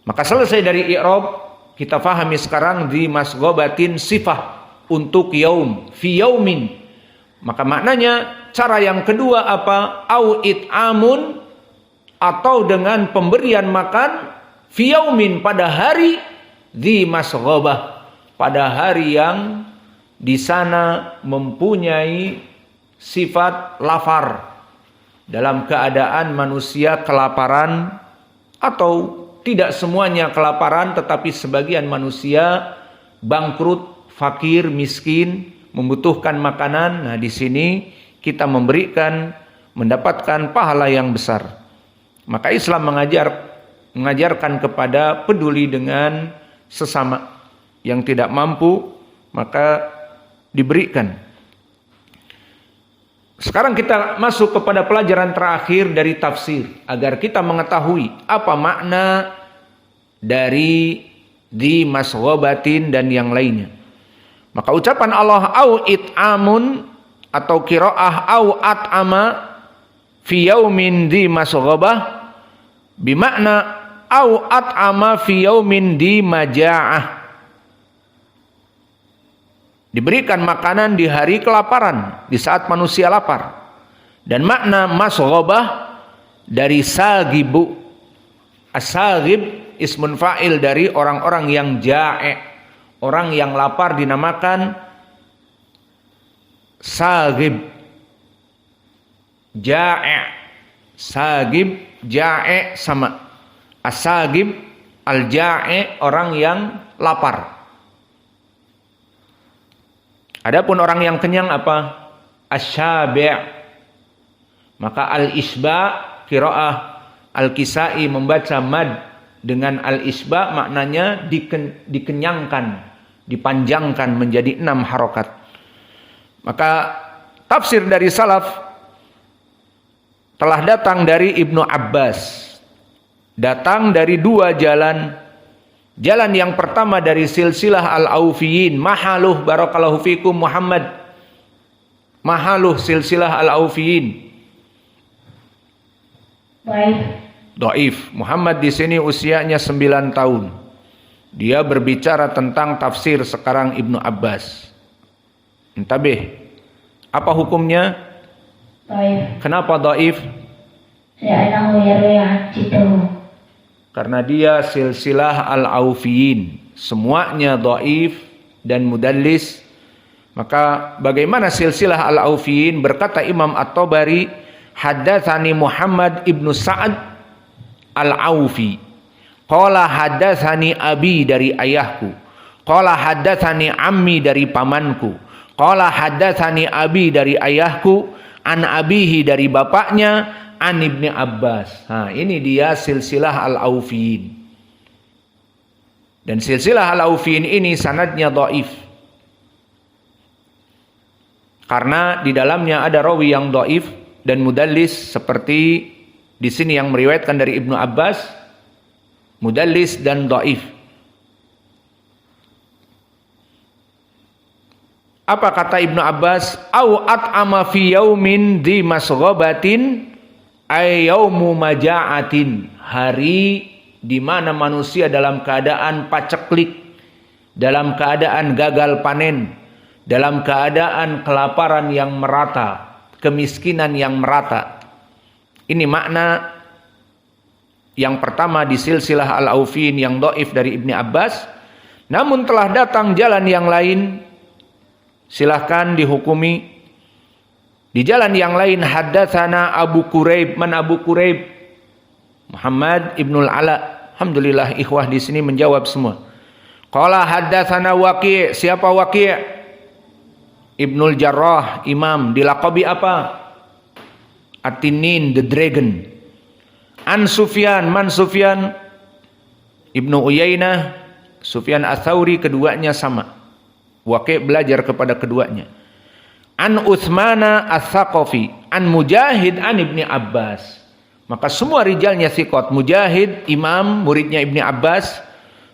Maka selesai dari i'rab, kita fahami sekarang di masghabatin sifah untuk yaum, fi yaumin. Maka maknanya cara yang kedua apa? Au it'amun, atau dengan pemberian makan fi yaumin, pada hari di masghabah, pada hari yang di sana mempunyai sifat lapar, dalam keadaan manusia kelaparan, atau tidak semuanya kelaparan, tetapi sebagian manusia bangkrut, fakir, miskin, membutuhkan makanan. Nah, di sini kita mendapatkan pahala yang besar. Maka Islam mengajarkan kepada peduli dengan sesama. Yang tidak mampu, maka diberikan. Sekarang kita masuk kepada pelajaran terakhir dari tafsir, agar kita mengetahui apa makna dari di masghabatin dan yang lainnya. Maka ucapan Allah au it'amun, atau qiraah au at'ama fi yaumin di masghabah, bimakna au at'ama fi yaumin di maja'ah. Diberikan makanan di hari kelaparan, di saat manusia lapar. Dan makna masghabah dari sagibu. As-sagib ismun fa'il dari orang-orang yang ja'i. Orang yang lapar dinamakan sagib. Ja'i. Sagib, ja'i sama. As-sagib, al-ja'i, orang yang lapar. Adapun orang yang kenyang apa? Asy-syabi'. Maka al-isba, qiraah al-Kisai membaca mad dengan al-isba, maknanya dikenyangkan, dipanjangkan menjadi 6 harokat. Maka tafsir dari salaf telah datang dari Ibnu Abbas. Datang dari 2 jalan. Jalan yang pertama dari silsilah al-Aufiyin, mahaluh barakallahu fikum Muhammad. Mahaluh silsilah al-Aufiyin. Dhaif. Muhammad di sini usianya 9 tahun. Dia berbicara tentang tafsir sekarang Ibnu Abbas. Intabih. Apa hukumnya? Dhaif. Kenapa dhaif? Li'annahu yarwi 'an jiddahu. Karena dia silsilah al-Aufiyin, semuanya dhaif dan mudallis. Maka bagaimana silsilah al-Aufiyin? Berkata Imam At-Tabari, haddatsani Muhammad ibnu Sa'ad al-Aufi, qala haddatsani abi dari ayahku, qala haddatsani ammi dari pamanku, qala haddatsani abi dari ayahku, an abihi dari bapaknya, an Ibni Abbas. Nah, ini dia silsilah al-Aufiyin. Dan silsilah al-Aufiyin ini sanadnya dhaif. Karena di dalamnya ada rawi yang dhaif dan mudallis, seperti di sini yang meriwayatkan dari Ibnu Abbas, mudallis dan dhaif. Apa kata Ibnu Abbas? Au at'ama fi yaumin di masghabatin ay yaumu maja'atin, hari di mana manusia dalam keadaan paceklik, dalam keadaan gagal panen, dalam keadaan kelaparan yang merata, kemiskinan yang merata. Ini makna yang pertama di silsilah al-Aufiyin yang dhaif dari Ibnu Abbas. Namun telah datang jalan yang lain, silahkan dihukumi. Di jalan yang lain, haddatsana Abu Quraib. Man Abu Quraib? Muhammad ibnul Ala. Alhamdulillah ikhwah di sini menjawab semua. Qala haddatsana Waqi'. Siapa Waqi'? Ibnul Jarrah, imam. Dilaqabi apa? At-Tinin, the dragon. An Sufyan. Man Sufyan? Ibnu Uyainah, Sufyan Ats-Tsauri, keduanya sama. Waqi' belajar kepada keduanya. An Utsmana Ats-Tsaqafi, an Mujahid an Ibni Abbas. Maka semua rijalnya thiqat. Mujahid imam, muridnya Ibni Abbas,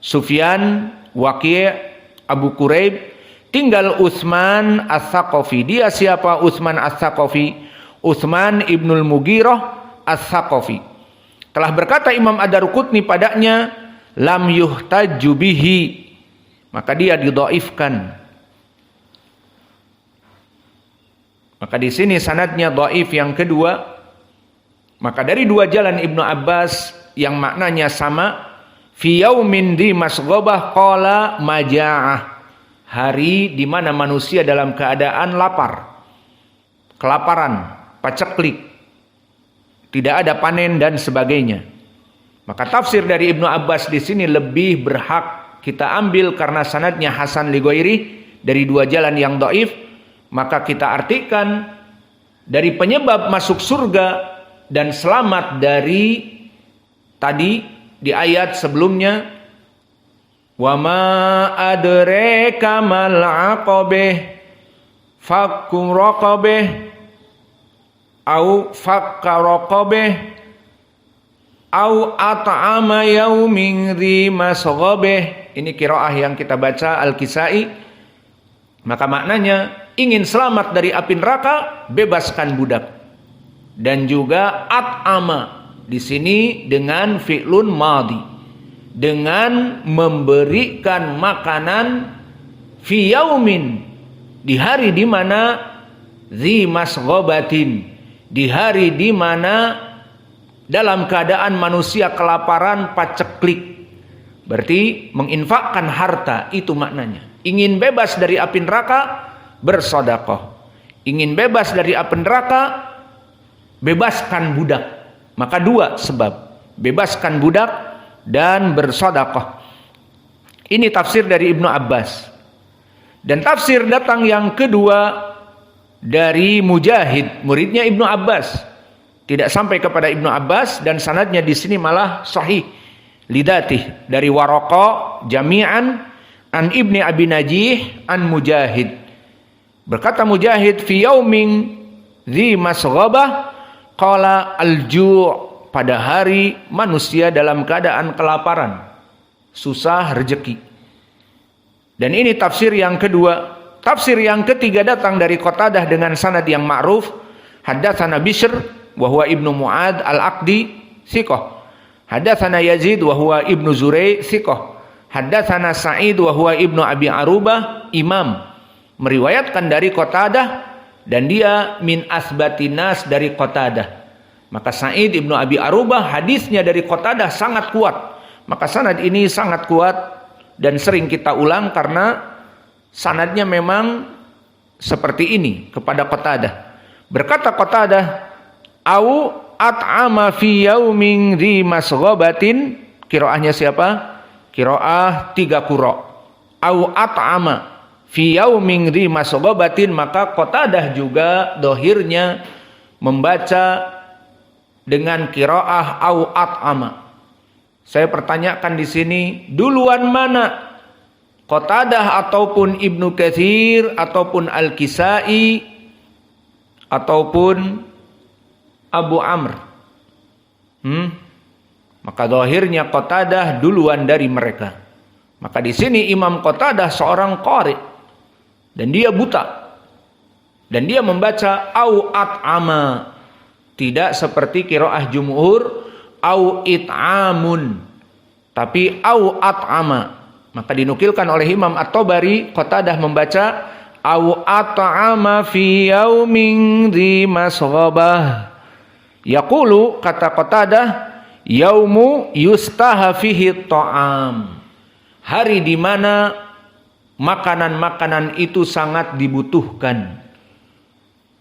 Sufyan, Waqi', Abu Quraib. Tinggal Utsman Ats-Tsaqafi. Dia siapa Utsman Ats-Tsaqafi? Utsman ibnul Mughirah Ats-Tsaqafi. Telah berkata Imam Ad-Darqutni padanya, lam yuhtaju bihi, maka dia didhaifkan. Maka di sini sanadnya dhaif yang kedua. Maka dari dua jalan Ibnu Abbas yang maknanya sama, fi yaumin di masghabah qala maja'ah, hari di mana manusia dalam keadaan lapar, kelaparan, paceklik, tidak ada panen dan sebagainya. Maka tafsir dari Ibnu Abbas di sini lebih berhak kita ambil karena sanadnya hasan li ghairi, dari dua jalan yang dhaif. Maka kita artikan dari penyebab masuk surga dan selamat dari tadi di ayat sebelumnya, wa ma adraka mal aqabah fakku raqabah au fakka raqabah au at'ama yaumin dhi masghabah. Ini qiraah yang kita baca Al-Kisai. Maka maknanya, ingin selamat dari api neraka, bebaskan budak. Dan juga at'ama di sini dengan fi'lun madhi, dengan memberikan makanan fi yaumin, di hari di mana dzi masghabatin, di hari di mana dalam keadaan manusia kelaparan, paceklik. Berarti menginfakkan harta, itu maknanya. Ingin bebas dari api neraka, bersedekah. Ingin bebas dari api neraka, bebaskan budak. Maka dua sebab, bebaskan budak dan bersedekah. Ini tafsir dari Ibnu Abbas. Dan tafsir datang yang kedua dari Mujahid, muridnya Ibnu Abbas. Tidak sampai kepada Ibnu Abbas dan sanadnya di sini malah sahih lidatih, dari Waraqah jami'an an Ibni Abi Najih an Mujahid. Berkata Mujahid, fi yaumin dzi masghabah qala al-ju', pada hari manusia dalam keadaan kelaparan, susah rezeki. Dan ini tafsir yang kedua. Tafsir yang ketiga datang dari Qatadah dengan sanad yang ma'ruf. Haddatsana Bishr wa huwa Ibnu Mu'ad al-Aqdi thiqah. Haddatsana Yazid wa huwa Ibnu Zurai thiqah. Haddatsana Sa'id wa huwa Ibnu Abi Arubah imam, meriwayatkan dari Qatadah dan dia min asbatinas dari Qatadah. Maka Sa'id Ibnu Abi Arubah hadisnya dari Qatadah sangat kuat. Maka sanad ini sangat kuat dan sering kita ulang karena sanadnya memang seperti ini kepada Qatadah. Berkata Qatadah, au at'ama fi yaumin dzi masghabatin, qiraahnya siapa? Qiraah 3 qura. Au at'ama fi yaumin dzi masghabatin, maka Qatadah juga dohirnya membaca dengan qiraah au at'ama. Saya pertanyakan di sini, duluan mana? Qatadah ataupun Ibnu Katsir ataupun Al-Kisai ataupun Abu Amr? Maka zahirnya Qatadah duluan dari mereka. Maka di sini Imam Qatadah seorang qari dan dia buta. Dan dia membaca au at'ama. Tidak seperti qiraah jumhur au it'amun, tapi au at'ama. Maka dinukilkan oleh Imam At-Tabari, Qatadah membaca au at'ama fi yaumin dzi masghabah. Yaqulu, kata Qatadah, yaumu yustaha fihi ta'am, hari di mana makanan-makanan itu sangat dibutuhkan.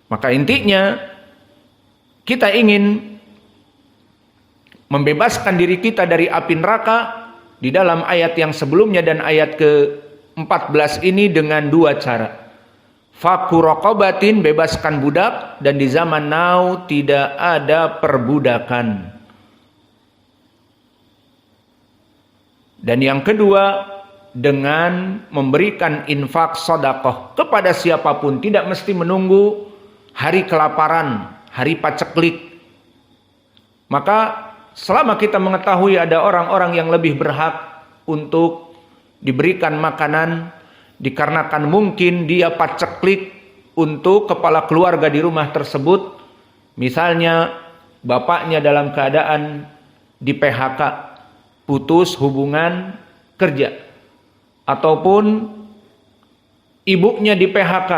Maka intinya kita ingin membebaskan diri kita dari api neraka di dalam ayat yang sebelumnya dan ayat ke-14 ini dengan 2 cara. Fakku raqabatin, bebaskan budak, dan di zaman now tidak ada perbudakan. Dan yang kedua, dengan memberikan infak sedekah kepada siapapun, tidak mesti menunggu hari kelaparan, hari paceklik. Maka selama kita mengetahui ada orang-orang yang lebih berhak untuk diberikan makanan, dikarenakan mungkin dia paceklik untuk kepala keluarga di rumah tersebut, misalnya bapaknya dalam keadaan di PHK, putus hubungan kerja, ataupun ibunya di PHK.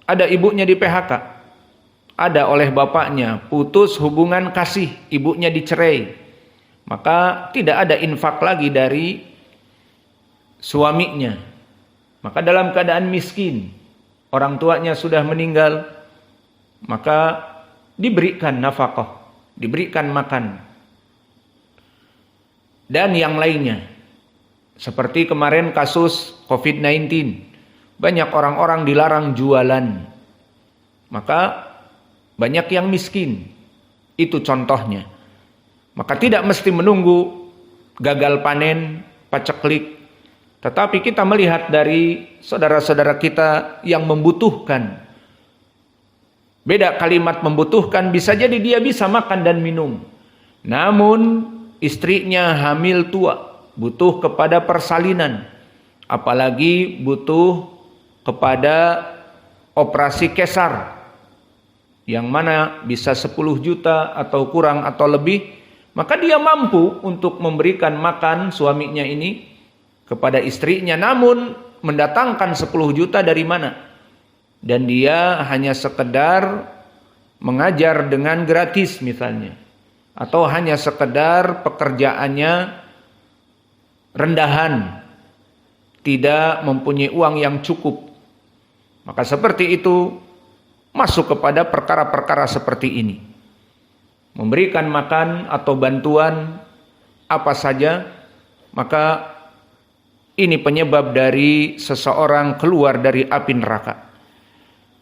Ada ibunya di PHK, ada oleh bapaknya, putus hubungan kasih, ibunya dicerai, maka tidak ada infak lagi dari suaminya. Maka dalam keadaan miskin, orang tuanya sudah meninggal, maka diberikan nafkah, diberikan makan. Dan yang lainnya, seperti kemarin kasus COVID-19, banyak orang-orang dilarang jualan, maka banyak yang miskin. Itu contohnya. Maka tidak mesti menunggu gagal panen, paceklik, tetapi kita melihat dari saudara-saudara kita yang membutuhkan. Beda kalimat membutuhkan, bisa jadi dia bisa makan dan minum, namun istrinya hamil tua, butuh kepada persalinan, apalagi butuh kepada operasi kesar, yang mana bisa 10 juta atau kurang atau lebih, maka dia mampu untuk memberikan makan suaminya ini kepada istrinya, namun mendatangkan 10 juta dari mana? Dan dia hanya sekedar mengajar dengan gratis misalnya, atau hanya sekedar pekerjaannya rendahan, tidak mempunyai uang yang cukup. Maka seperti itu masuk kepada perkara-perkara seperti ini. Memberikan makan atau bantuan apa saja, maka ini penyebab dari seseorang keluar dari api neraka.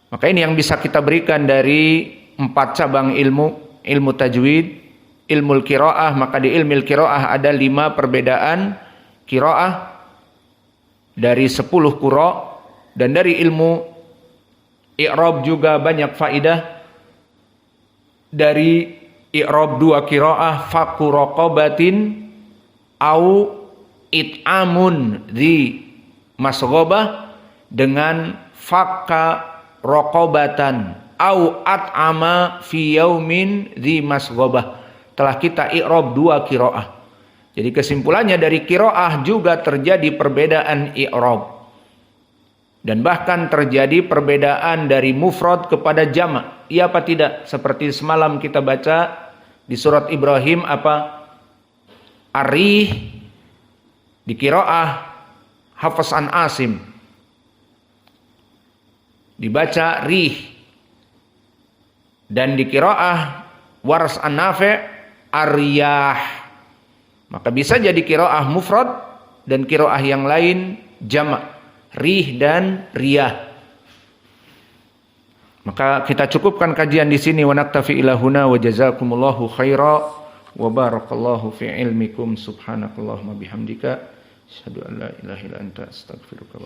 Maka ini yang bisa kita berikan dari 4 cabang ilmu. Ilmu tajwid, ilmu qiraah, maka di ilmu qiraah ada 5 perbedaan qiraah dari 10 qura, dan dari ilmu i'rab juga banyak faidah. Dari i'rab 2 qiraah, faku raqabatin au it'amun di masghobah, dengan fakka raqabatan au at'ama fi yaumin di masghobah. Telah kita i'rab 2 qiraah. Jadi kesimpulannya dari qiraah juga terjadi perbedaan i'rab. Dan bahkan terjadi perbedaan dari mufrad kepada jamak. Iya apa tidak? Seperti semalam kita baca di surat Ibrahim apa? Arih di qiraah Hafs an Asim dibaca rih, dan di qiraah Wars an Nafi' aryah. Maka bisa jadi qiraah mufrad dan qiraah yang lain jamak, rih dan riyah. Maka kita cukupkan kajian di sini. Wa naktafi ila huna wa jazakumullahu khaira wa barakallahu fi ilmikum. Subhanakallahumma bihamdika asyhadu an la ilaha illa anta astaghfiruka wa